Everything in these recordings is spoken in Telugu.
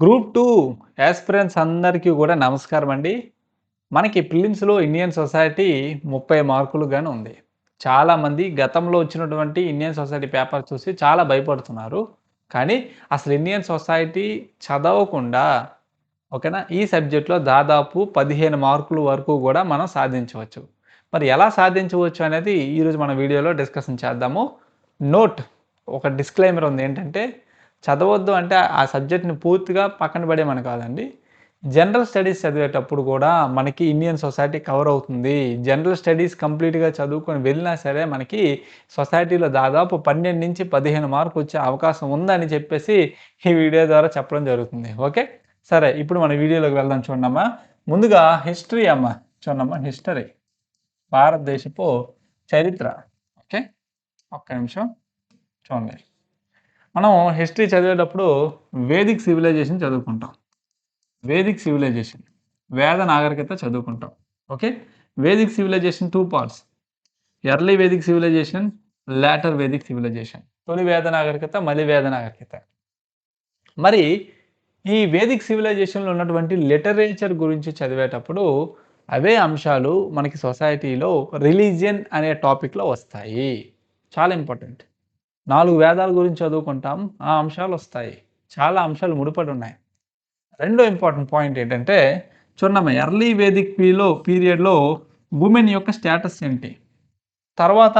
గ్రూప్ 2 యాస్పిరెంట్స్ అందరికీ గూడా నమస్కారం అండి. మనకి ప్రిలిమ్స్‌లో ఇండియన్ సొసైటీ 30 మార్కులు గాని ఉంది. చాలామంది గతంలో వచ్చినటువంటి ఇండియన్ సొసైటీ పేపర్ చూసి చాలా భయపడుతున్నారు. కానీ అసలు ఇండియన్ సొసైటీ చదవకుండా ఓకేనా, ఈ సబ్జెక్ట్‌లో దాదాపు 15 మార్కుల వరకు గూడా మనం సాధించవచ్చు. మరి ఎలా సాధించవచ్చు అనేది ఈరోజు మన వీడియోలో డిస్కషన్ చేద్దాము. నోట్ ఒక డిస్క్లైమర్ ఉంది. ఏంటంటే చదవొద్దు అంటే ఆ సబ్జెక్ట్‌ని పూర్తిగా పక్కన పడేయమని కాదండి. జనరల్ స్టడీస్ చదివేటప్పుడు కూడా మనకి ఇండియన్ సొసైటీ కవర్ అవుతుంది. జనరల్ స్టడీస్ కంప్లీట్‌గా చదువుకొని వెళ్ళినా సరే మనకి సొసైటీలో దాదాపు 12-15 మార్కులొచ్చే అవకాశం ఉందని చెప్పేసి ఈ వీడియో ద్వారా చెప్పడం జరుగుతుంది. ఓకే. సరే, ఇప్పుడు మన వీడియోలోకి వెళ్దాం చూడండమ్మా. ముందుగా హిస్టరీ అమ్మ. చూడండమ్మా, హిస్టరీ. భారతదేశపు చరిత్ర. ఓకే. ఒక్క నిమిషం చూడండి. మనం హిస్టరీ చదివేటప్పుడు వేదిక్ సివిలైజేషన్ చదువుకుంటాం. వేదిక్ సివిలైజేషన్, వేద నాగరికత చదువుకుంటాం. Okay. Vedic civilisation 2 parts. Early Vedic civilisation, later Vedic civilisation. తొలి వేద నాగరికత, మలి వేద నాగరికత. మరి ఈ వేదిక్ సివిలైజేషన్‌లో ఉన్నటువంటి లిటరేచర్ గురించి చదివేటప్పుడు అవే అంశాలు మనకి సొసైటీలో రిలీజియన్ అనే టాపిక్‌లో వస్తాయి. చాలా ఇంపార్టెంట్. 4 వేదాల గురించి చదువుకుంటాం. ఆ అంశాలొస్తాయి. చాలా అంశాలు ముడిపడి ఉన్నాయి. రెండో ఇంపార్టెంట్ పాయింట్ ఏంటంటే, చూడండమ్మా, ఎర్లీ వేదిక్ పీరియడ్‌లో వుమెన్ యొక్క స్టేటస్ ఏంటి? తర్వాత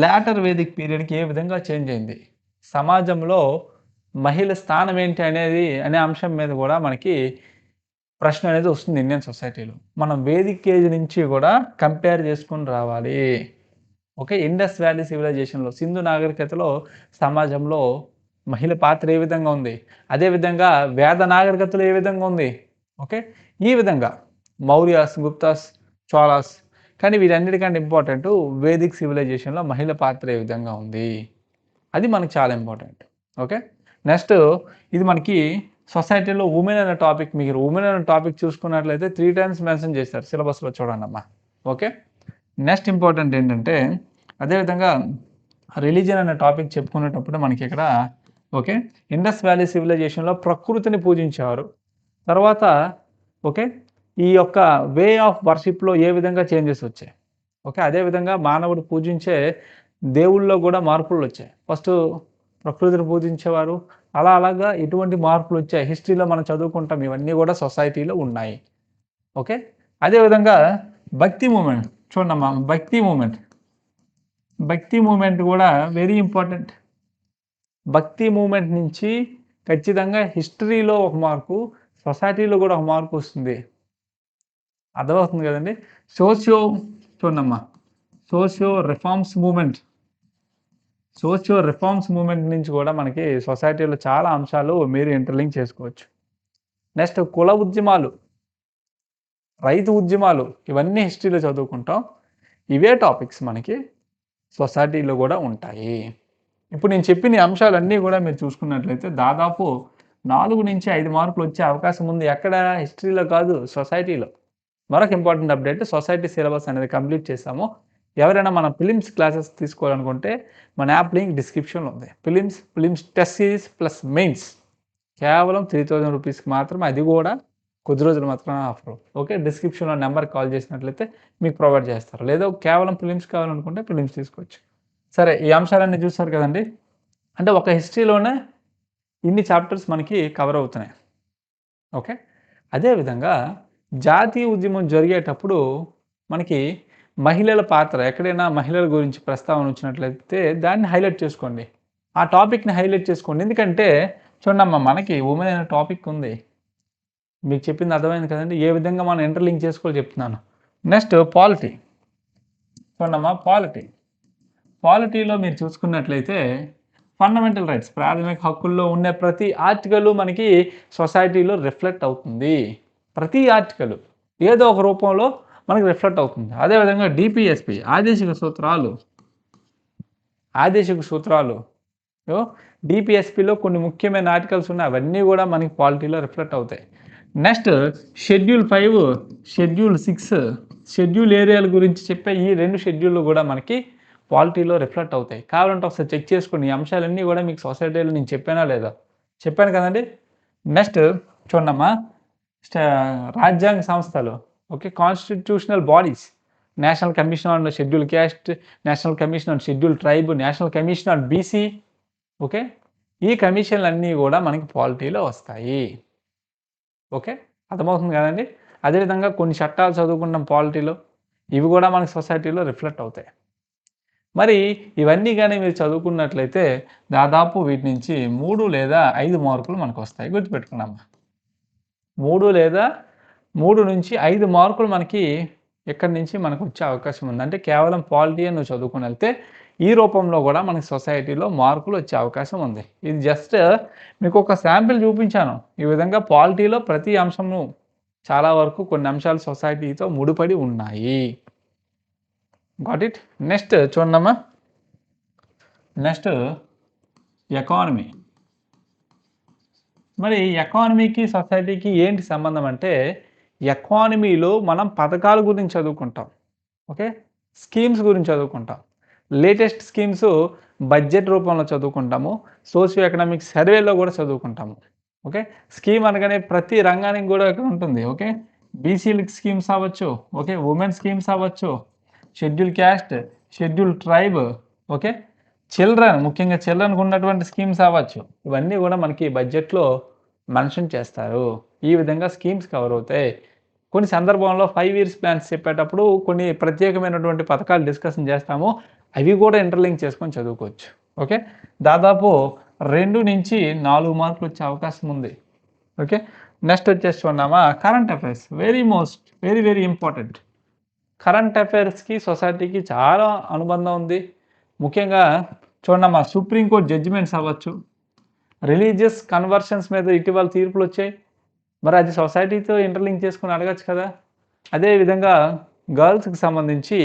లేటర్ వేదిక్ పీరియడ్‌కి ఏ విధంగా చేంజ్ అయింది? సమాజంలో మహిళ స్థానం ఏంటి అనే అంశం మీద గూడా మనకి ప్రశ్న అనేది వస్తుంది ఇండియన్ సొసైటీలో. మనం వేదిక్ ఏజ్ నుంచి గూడా కంపేర్ చేసుకొని రావాలి. ఓకే. ఇండస్ వ్యాలీ సివిలైజేషన్‌లో, సింధు నాగరికతలో సమాజంలో మహిళ పాత్ర ఏ విధంగా ఉంది? అదే విధంగా వేద నాగరికతలో ఏ విధంగా ఉంది? ఓకే. ఈ విధంగా మౌర్యాస్, గుప్తాస్, చోళాస్, కానీ వీటన్నిటికంటే ఇంపార్టెంటు వేదిక్ సివిలైజేషన్‌లో మహిళ పాత్ర ఏ విధంగా ఉంది? అది మనకు చాలా ఇంపార్టెంట్. ఓకే. నెక్స్ట్ ఇది మనకి సొసైటీలో వుమెన్ అనే టాపిక్, మీరు వుమెన్ అనే టాపిక్ చూసుకున్నట్లయితే 3 టైమ్స్ మెన్షన్ చేశారు సిలబస్‌లో చూడండమ్మా. ఓకే. నెక్స్ట్ ఇంపార్టెంట్ ఏంటంటే, అదే విధంగా రిలీజియన్ అనే టాపిక్ చెప్పుకునేటప్పుడు మనకిక్కడ ఓకే, ఇండస్ వ్యాలీ సివిలైజేషన్‌లో ప్రకృతిని పూజించేవారు. తర్వాత ఓకే, ఈ యొక్క వే ఆఫ్ వర్షిప్‌లో ఏ విధంగా చేంజెస్ వచ్చాయి. ఓకే. అదే విధంగా మానవుడు పూజించే దేవుళ్ళలో గూడా మార్పులొచ్చాయి. ఫస్టు ప్రకృతిని పూజించేవారు. అలాగా ఎటువంటి మార్పులొచ్చాయి. హిస్టరీలో మనం చదువుకుంటాం. ఇవన్నీ గూడా సొసైటీలో ఉన్నాయి. ఓకే. అదే విధంగా భక్తి మూవ్‌మెంట్ చూడండమ్మా. భక్తి మూవ్‌మెంట్ గూడా వెరీ ఇంపార్టెంట్. భక్తి మూవ్‌మెంట్ నుంచి ఖచ్చితంగా హిస్టరీలో ఒక మార్కు, సొసైటీలో గూడా ఒక మార్పొస్తుంది. అర్థమవుతుంది గదండీ! సోషియో చూడండమ్మా. Socio reforms movement. Socio reforms movement నుంచి గూడా మనకి సొసైటీలో చాలా అంశాలు మీరు ఇంటర్‌లింక్ చేసుకోవచ్చు. నెక్స్ట్ కుల ఉద్యమాలు, రైతు ఉద్యమాలు, ఇవన్నీ హిస్టరీలో చదువుకుంటాం. ఇవే టాపిక్స్ మనకి సొసైటీలో గూడా ఉంటాయి. ఇప్పుడు నేను చెప్పిన ఈ అంశాలన్నీ గూడా మీరు చూసుకున్నట్లయితే దాదాపు 4-5 మార్కులొచ్చే అవకాశం ఉంది. ఎక్కడ? హిస్టరీలో కాదు, సొసైటీలో. మరొక ఇంపార్టెంట్ అప్డేట్, సొసైటీ సిలబస్ అనేది కంప్లీట్ చేశాము. ఎవరైనా మన ప్రిలిమ్స్ క్లాసెస్ తీసుకోవాలనుకుంటే మన యాప్ లింక్ డిస్క్రిప్షన్‌లో ఉంది. Prelims test series plus mains కేవలం 3000 రూపీస్‌కి మాత్రమే. అది గూడా కొద్ది రోజులు మాత్రమే ఆఫరు. ఓకే. డిస్క్రిప్షన్‌లో నంబర్‌కి కాల్ చేసినట్లయితే మీకు ప్రొవైడ్ చేస్తారు. లేదా కేవలం ప్రిలిమ్స్ కావాలనుకుంటే ప్రిలిమ్స్ తీసుకోవచ్చు. సరే, ఈ అంశాలన్నీ చూసారు కదండీ! అంటే ఒక హిస్టరీలోనే ఇన్ని చాప్టర్స్ మనకి కవర్ అవుతున్నాయి. ఓకే. అదే విధంగా జాతీయ ఉద్యమం జరిగేటప్పుడు మనకి మహిళల పాత్ర, ఎక్కడైనా మహిళల గురించి ప్రస్తావన వచ్చినట్లయితే దాన్ని హైలైట్ చేసుకోండి. ఆ టాపిక్‌ని హైలైట్ చేసుకోండి. ఎందుకంటే చూడండమ్మా, మనకి వుమెన్ అనే టాపిక్ ఉంది. మీకు చెప్పింది అర్థమైంది కదండీ! ఏ విధంగా మనం ఇంటర్‌లింక్ చేసుకోవాలో చెప్తున్నాను. Next polity. చూడండమ్మా, పాలిటీలో మీరు చూసుకున్నట్లయితే ఫండమెంటల్ రైట్స్, ప్రాథమిక హక్కుల్లో ఉండే ప్రతి ఆర్టికల్ మనకి సొసైటీలో రిఫ్లెక్ట్ అవుతుంది. ప్రతి ఆర్టికల్ ఏదో ఒక రూపంలో మనకి రిఫ్లెక్ట్ అవుతుంది. అదేవిధంగా డిపిఎస్పి, ఆదేశిక సూత్రాలు డిపిఎస్పిలో కొన్ని ముఖ్యమైన ఆర్టికల్స్ ఉన్నాయి. అవన్నీ కూడా మనకి పాలిటీలో రిఫ్లెక్ట్ అవుతాయి. నెక్స్ట్ షెడ్యూల్ 5, షెడ్యూల్ 6, షెడ్యూల్ ఏరియాల గురించి చెప్పే ఈ 2 షెడ్యూల్‌లు కూడా మనకి పాలిటీలో రిఫ్లెక్ట్ అవుతాయి. కావాలంటే ఒకసారి చెక్ చేసుకోండి. ఈ అంశాలన్నీ కూడా మీకు సొసైటీలో నేను చెప్పానా లేదా? చెప్పాను కదండీ! నెక్స్ట్ చూడమ్మా, రాజ్యాంగ సంస్థలు, okay, constitutional bodies, national commission on schedule caste, national commission on schedule tribe, national commission on BC, okay, ఈ కమిషన్లు అన్నీ కూడా మనకి పాలిటీలో వస్తాయి. ఓకే, అర్థమవుతుంది కదండి. అదేవిధంగా కొన్ని చట్టాలు చదువుకుంటాం పాలిటీలో, ఇవి కూడా మనకి సొసైటీలో రిఫ్లెక్ట్ అవుతాయి. మరి ఇవన్నీ కానీ మీరు చదువుకున్నట్లయితే దాదాపు వీటి నుంచి 3 లేదా 5 మార్కులు మనకు వస్తాయి. గుర్తుపెట్టుకున్నామా, 3 లేదా 3 నుంచి 5 మార్కులు మనకి ఎక్కడి నుంచి మనకు వచ్చే అవకాశం ఉంది. అంటే కేవలం పాలిటీ అని నువ్వు చదువుకుని వెళ్తే ఈ రూపంలో కూడా మనకి సొసైటీలో మార్కులు వచ్చే అవకాశం ఉంది. ఇది జస్ట్ మీకు ఒక శాంపిల్ చూపించాను. ఈ విధంగా పాలిటీలో ప్రతి అంశము చాలా వరకు కొన్ని అంశాలు సొసైటీతో ముడిపడి ఉన్నాయి. Got it. నెక్స్ట్ చూడమ్మా, నెక్స్ట్ ఎకానమీ. మరి ఎకానమీకి సొసైటీకి ఏంటి సంబంధం అంటే, ఎకానమీలో మనం పథకాల గురించి చదువుకుంటాం, ఓకే, స్కీమ్స్ గురించి చదువుకుంటాం, లేటెస్ట్ స్కీమ్స్ బడ్జెట్ రూపంలో చదువుకుంటాము, సోషియో ఎకనామిక్ సర్వేలో కూడా చదువుకుంటాము. ఓకే, స్కీమ్ అనగానే ప్రతి రంగానికి కూడా ఇక్కడ ఉంటుంది. ఓకే, బీసీలకు స్కీమ్స్ అవ్వచ్చు, ఓకే, ఉమెన్ స్కీమ్స్ అవ్వచ్చు, schedule caste, schedule tribe, okay, children, ముఖ్యంగా చిల్డ్రన్కి ఉన్నటువంటి స్కీమ్స్ అవ్వచ్చు. ఇవన్నీ కూడా మనకి బడ్జెట్లో మెన్షన్ చేస్తారు. ఈ విధంగా స్కీమ్స్ కవర్ అవుతాయి. కొన్ని సందర్భంలో 5 ఇయర్స్ ప్లాన్స్ చెప్పేటప్పుడు కొన్ని ప్రత్యేకమైనటువంటి పథకాలు డిస్కషన్ చేస్తాము. అవి కూడా ఇంటర్లింక్ చేసుకొని చదువుకోవచ్చు. ఓకే, దాదాపు 2 నుంచి 4 మార్కులు వచ్చే అవకాశం ఉంది. ఓకే, నెక్స్ట్ వచ్చేసి చూడమ్మా, current affairs. Very very important. Current అఫైర్స్కి సొసైటీకి చాలా అనుబంధం ఉంది. ముఖ్యంగా చూడమ్మా, సుప్రీంకోర్టు జడ్జిమెంట్స్ అవ్వచ్చు, రిలీజియస్ కన్వర్షన్స్ మీద ఇటీవల తీర్పులు వచ్చాయి. మరి అది సొసైటీతో ఇంటర్లింక్ చేసుకుని అడగచ్చు కదా. అదేవిధంగా గర్ల్స్కి సంబంధించి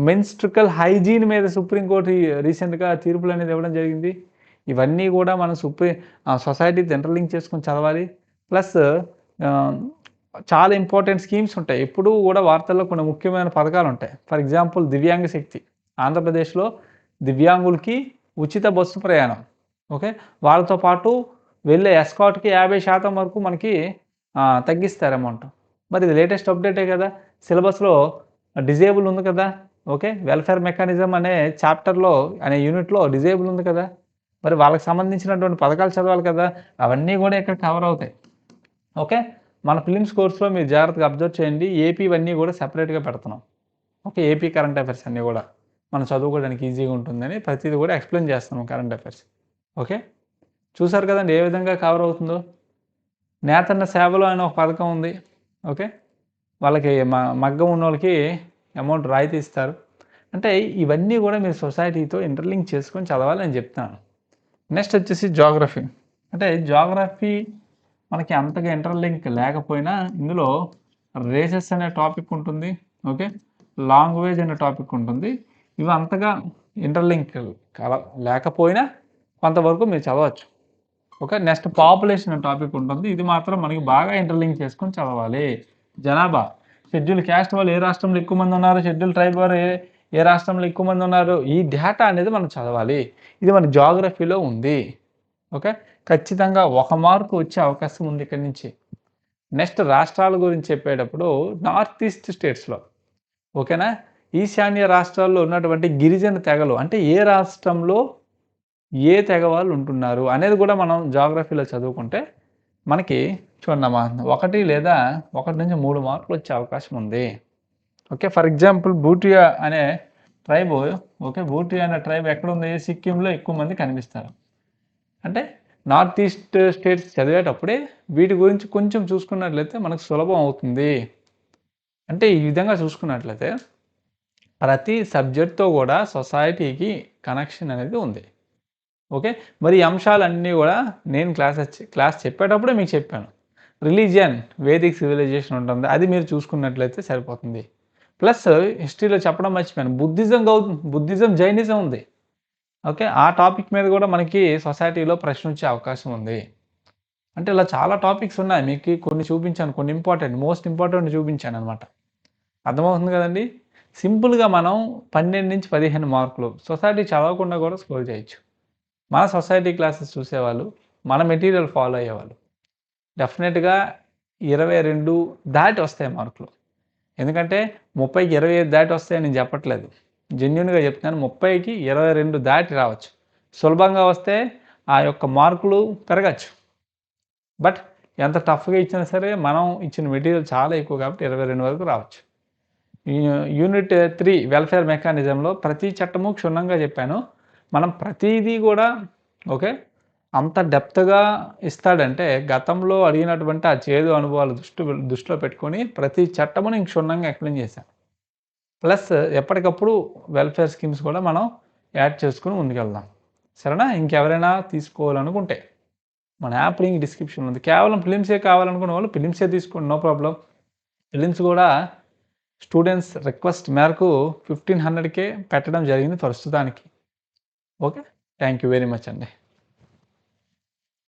మెన్స్ట్రుకల్ హైజీన్ మీద సుప్రీంకోర్టు రీసెంట్గా తీర్పులు అనేది ఇవ్వడం జరిగింది. ఇవన్నీ కూడా మనం సొసైటీతో ఇంటర్లింక్ చేసుకుని చదవాలి. ప్లస్ చాలా ఇంపార్టెంట్ స్కీమ్స్ ఉంటాయి. ఎప్పుడూ కూడా వార్తల్లో కొన్ని ముఖ్యమైన పథకాలు ఉంటాయి. ఫర్ ఎగ్జాంపుల్ దివ్యాంగ శక్తి. ఆంధ్రప్రదేశ్లో దివ్యాంగులకి ఉచిత బస్సు ప్రయాణం, ఓకే, వాళ్ళతో పాటు వెళ్ళే ఎస్కాట్కి 50% వరకు మనకి తగ్గిస్తారు అమౌంట్. మరి ఇది లేటెస్ట్ అప్డేటే కదా. సిలబస్లో డిజేబుల్ ఉంది కదా. ఓకే, వెల్ఫేర్ మెకానిజం అనే చాప్టర్లో అనే యూనిట్లో డిజేబుల్ ఉంది కదా. మరి వాళ్ళకి సంబంధించినటువంటి పథకాలు చదవాలి కదా. అవన్నీ కూడా ఇక్కడ కవర్ అవుతాయి. ఓకే, మన ఫిలిమ్స్ కోర్సులో మీరు జాగ్రత్తగా అబ్జర్వ్ చేయండి. ఏపీ ఇవన్నీ కూడా సెపరేట్గా పెడుతున్నాం. ఓకే, ఏపీ కరెంట్ అఫైర్స్ అన్నీ కూడా మనం చదువుకోవడానికి ఈజీగా ఉంటుందని ప్రతిదీ కూడా ఎక్స్ప్లెయిన్ చేస్తున్నాం కరెంట్ అఫైర్స్. ఓకే, చూసారు కదండి ఏ విధంగా కవర్ అవుతుందో. నేతన్న సేవలో అని ఒక పథకం ఉంది. ఓకే, వాళ్ళకి మగ్గం ఉన్న వాళ్ళకి అమౌంట్ రాయితీ ఇస్తారు. అంటే ఇవన్నీ కూడా మీరు సొసైటీతో ఇంటర్లింక్ చేసుకొని చదవాలని చెప్తున్నాను. నెక్స్ట్ వచ్చేసి జాగ్రఫీ. అంటే జాగ్రఫీ మనకి అంతగా ఇంటర్లింక్ లేకపోయినా ఇందులో రేసెస్ అనే టాపిక్ ఉంటుంది. ఓకే, లాంగ్వేజ్ అనే టాపిక్ ఉంటుంది. ఇవి అంతగా ఇంటర్లింక్ లేకపోయినా కొంతవరకు మీరు చదవచ్చు. ఓకే, నెక్స్ట్ పాపులేషన్ అనే టాపిక్ ఉంటుంది. ఇది మాత్రం మనకి బాగా ఇంటర్లింక్ చేసుకొని చదవాలి. జనాభా, షెడ్యూల్ క్యాస్ట్ వాళ్ళు ఏ రాష్ట్రంలో ఎక్కువ మంది ఉన్నారు, షెడ్యూల్ ట్రైబ్ వారు ఏ రాష్ట్రంలో ఎక్కువ మంది ఉన్నారు, ఈ డేటా అనేది మనం చదవాలి. ఇది మన జాగ్రఫీలో ఉంది. ఓకే, ఖచ్చితంగా 1 మార్కు వచ్చే అవకాశం ఉంది ఇక్కడి నుంచి. నెక్స్ట్ రాష్ట్రాల గురించి చెప్పేటప్పుడు నార్త్ ఈస్ట్ స్టేట్స్లో, ఓకేనా, ఈశాన్య రాష్ట్రాల్లో ఉన్నటువంటి గిరిజన తెగలు, అంటే ఏ రాష్ట్రంలో ఏ తెగ వాళ్ళు ఉంటున్నారు అనేది కూడా మనం జాగ్రఫీలో చదువుకుంటే మనకి చూడమ్మా 1 లేదా 1 నుంచి 3 మార్కులు వచ్చే అవకాశం ఉంది. ఓకే, ఫర్ ఎగ్జాంపుల్ భూటియా అనే ట్రైబ్, ఓకే, భూటియా అనే ట్రైబ్ ఎక్కడ ఉంది, సిక్కింలో ఎక్కువ మంది కనిపిస్తారు. అంటే నార్త్ ఈస్ట్ స్టేట్స్ చదివేటప్పుడే వీటి గురించి కొంచెం చూసుకున్నట్లయితే మనకు సులభం అవుతుంది. అంటే ఈ విధంగా చూసుకున్నట్లయితే ప్రతి సబ్జెక్ట్తో కూడా సొసైటీకి కనెక్షన్ అనేది ఉంది. ఓకే, మరి ఈ అంశాలన్నీ కూడా నేను క్లాస్ చెప్పేటప్పుడే మీకు చెప్పాను. రిలీజియన్, వేదిక్ సివిలైజేషన్ ఉంటుంది, అది మీరు చూసుకున్నట్లయితే సరిపోతుంది. ప్లస్ హిస్టరీలో చెప్పడం మర్చిపోయాను, బుద్ధిజం జైనిజం ఉంది. ఓకే, ఆ టాపిక్ మీద కూడా మనకి సొసైటీలో ప్రశ్న వచ్చే అవకాశం ఉంది. అంటే ఇలా చాలా టాపిక్స్ ఉన్నాయి. మీకు కొన్ని చూపించాను, కొన్ని మోస్ట్ ఇంపార్టెంట్ చూపించాను అనమాట. అర్థమవుతుంది కదండి. సింపుల్గా మనం 12 నుంచి 15 మార్కులు సొసైటీ చదవకుండా కూడా స్కోర్ చేయొచ్చు. మన సొసైటీ క్లాసెస్ చూసేవాళ్ళు, మన మెటీరియల్ ఫాలో అయ్యేవాళ్ళు. డెఫినెట్‌గా 22 దాటి వస్తాయి మార్కులు. ఎందుకంటే 30కి 25 దాటి వస్తాయని నేను చెప్పట్లేదు. జెన్యూన్‌గా చెప్తున్నాను. 30కి 22 దాటి రావచ్చు. సులభంగా వస్తే ఆ యొక్క మార్కులు పెరగచ్చు. బట్ ఎంత టఫ్‌గా ఇచ్చినా సరే మనం ఇచ్చిన మెటీరియల్ చాలా ఎక్కువ కాబట్టి 22 వరకు రావచ్చు. యూనిట్ 3 వెల్ఫేర్ మెకానిజంలో ప్రతి చట్టము క్షుణ్ణంగా చెప్పాను. మనం ప్రతీదీ కూడా ఓకే. అంత డెప్త్‌గా ఇస్తాడంటే గతంలో అడిగినటువంటి ఆ చేదు అనుభవాలు దృష్టిలో పెట్టుకొని ప్రతి చట్టము నేను క్షుణ్ణంగా ఎక్స్‌ప్లెయిన్ చేశాను. ప్లస్ ఎప్పటికప్పుడు వెల్ఫేర్ స్కీమ్స్ కూడా మనం యాడ్ చేసుకొని ముందుకెళ్దాం. సరేనా? ఇంకెవరైనా తీసుకోవాలనుకుంటే మన యాప్ లింక్ డిస్క్రిప్షన్‌లో ఉంది. కేవలం ప్రిలిమ్సే కావాలనుకున్న వాళ్ళు ప్రిలిమ్సే తీసుకోండి. No problem. ప్రిలిమ్స్ కూడా స్టూడెంట్స్ రిక్వెస్ట్ మేరకు 1500కే పెట్టడం జరిగింది ప్రస్తుతానికి. Okay. Thank you very much అండి.